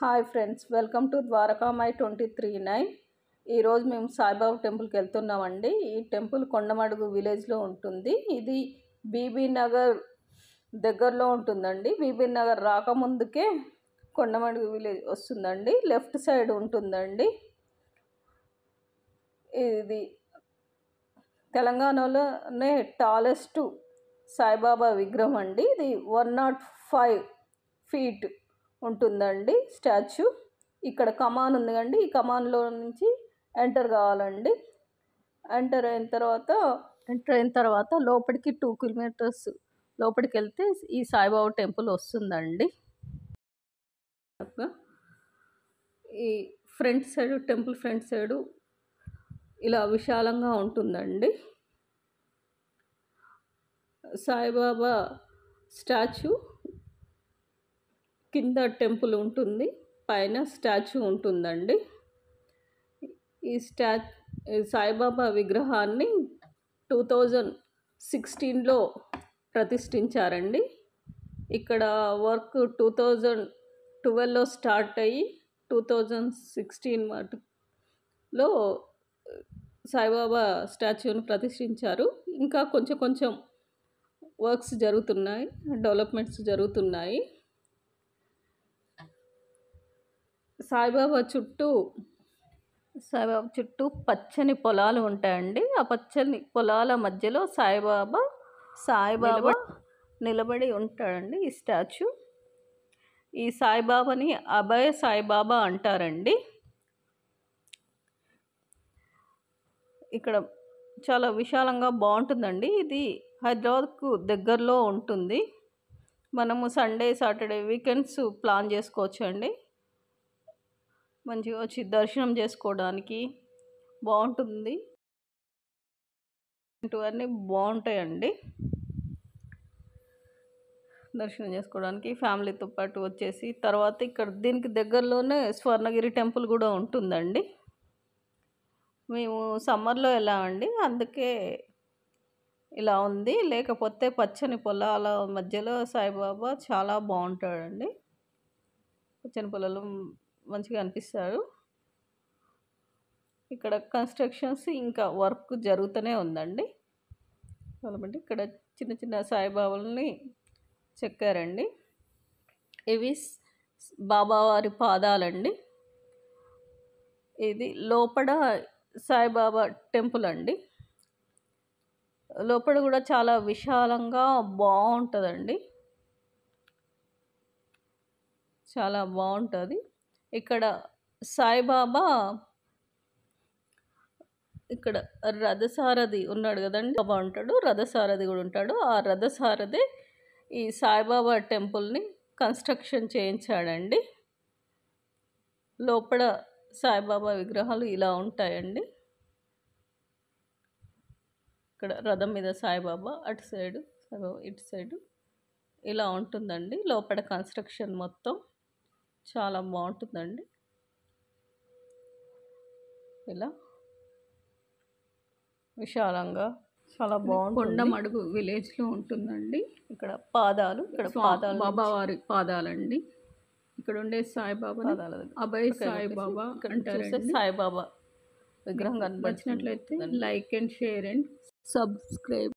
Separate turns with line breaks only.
Hi friends, welcome to Dwarakamai 239. ఈరోజు మేము సాయిబాబా టెంపుల్కి వెళ్తున్నామండి. ఈ టెంపుల్ కొండమడుగు విలేజ్లో ఉంటుంది. ఇది బీబీ నగర్ దగ్గరలో ఉంటుందండి. బీబీ నగర్ రాకముందుకే కొండమడుగు విలేజ్ వస్తుందండి. లెఫ్ట్ సైడ్ ఉంటుందండి. ఇది తెలంగాణలోనే టాలెస్ట్ సాయిబాబా విగ్రహం అండి. ఇది 105 feet ఉంటుందండి స్టాచ్యూ. ఇక్కడ కమాన్ ఉంది అండి. ఈ కమాన్లో నుంచి ఎంటర్ కావాలండి. ఎంటర్ అయిన తర్వాత లోపలికి 2 kilometers లోపలికి వెళ్తే ఈ సాయిబాబా టెంపుల్ వస్తుందండి. ఈ front side temple front side ఇలా విశాలంగా ఉంటుందండి. సాయిబాబా స్టాచ్యూ కింద టెంపుల్ ఉంటుంది, పైన స్టాచ్యూ ఉంటుందండి. ఈ సాయిబాబా విగ్రహాన్ని 2016లో ప్రతిష్ఠించారండి. ఇక్కడ వర్క్ 2012లో స్టార్ట్ అయ్యి 2016లో సాయిబాబా స్టాచ్యూని ప్రతిష్ఠించారు. ఇంకా కొంచెం వర్క్స్ జరుగుతున్నాయి, డెవలప్మెంట్స్ జరుగుతున్నాయి. సాయిబాబా చుట్టూ పచ్చని పొలాలు ఉంటాయండి. ఆ పచ్చని పొలాల మధ్యలో సాయిబాబా నిలబడి ఉంటాడండి. ఈ స్టాచ్యూ, ఈ సాయిబాబాని అభయ సాయిబాబా అంటారండి. ఇక్కడ చాలా విశాలంగా బాగుంటుందండి. ఇది హైదరాబాద్కు దగ్గరలో ఉంటుంది. మనము సండే సాటర్డే వీకెండ్స్ ప్లాన్ చేసుకోవచ్చు అండి. మంచిగా వచ్చి దర్శనం చేసుకోవడానికి బాగుంటుంది. ఇవన్నీ బాగుంటాయండి దర్శనం చేసుకోవడానికి ఫ్యామిలీతో పాటు వచ్చేసి. తర్వాత ఇక్కడ దీనికి దగ్గరలోనే స్వర్ణగిరి టెంపుల్ కూడా ఉంటుందండి. మేము సమ్మర్లో వెళ్ళామండి, అందుకే ఇలా ఉంది. లేకపోతే పచ్చని పొలాల మధ్యలో సాయిబాబా చాలా బాగుంటాడండి. పచ్చని పొలాలు మంచిగా అనిపిస్తాడు. ఇక్కడ కన్స్ట్రక్షన్స్ ఇంకా వర్క్ జరుగుతూనే ఉందండి. కాబట్టి ఇక్కడ చిన్న చిన్న సాయిబాబాలని చెక్కారండి. ఇవి బాబావారి పాదాలండి. ఇది లోపల సాయిబాబా టెంపుల్ అండి. లోపల కూడా చాలా విశాలంగా బాగుంటుందండి, చాలా బాగుంటుంది. ఇక్కడ సాయిబాబా ఇక్కడ రథసారథి ఉన్నాడు కదండి, బాబా ఉంటాడు, రథసారథి కూడా ఉంటాడు. ఆ రథసారథి ఈ సాయిబాబా టెంపుల్ని కన్స్ట్రక్షన్ చేయించాడండి. లోపల సాయిబాబా విగ్రహాలు ఇలా ఉంటాయండి. ఇక్కడ రథం మీద సాయిబాబా, అటు సైడు సాయిబాబా, ఇటు సైడు ఇలా ఉంటుందండి. లోపల కన్స్ట్రక్షన్ మొత్తం చాలా బాగుంటుందండి. ఇలా విశాలంగా చాలా బాగుంటుంది. కొండమడుగు విలేజ్లో ఉంటుందండి. ఇక్కడ బాబావారి పాదాలండి. ఇక్కడ ఉండే సాయిబాబా అభయ సాయిబాబా అంటారు. సాయిబాబా విగ్రహం కనిపించినట్లయితే like and share and subscribe.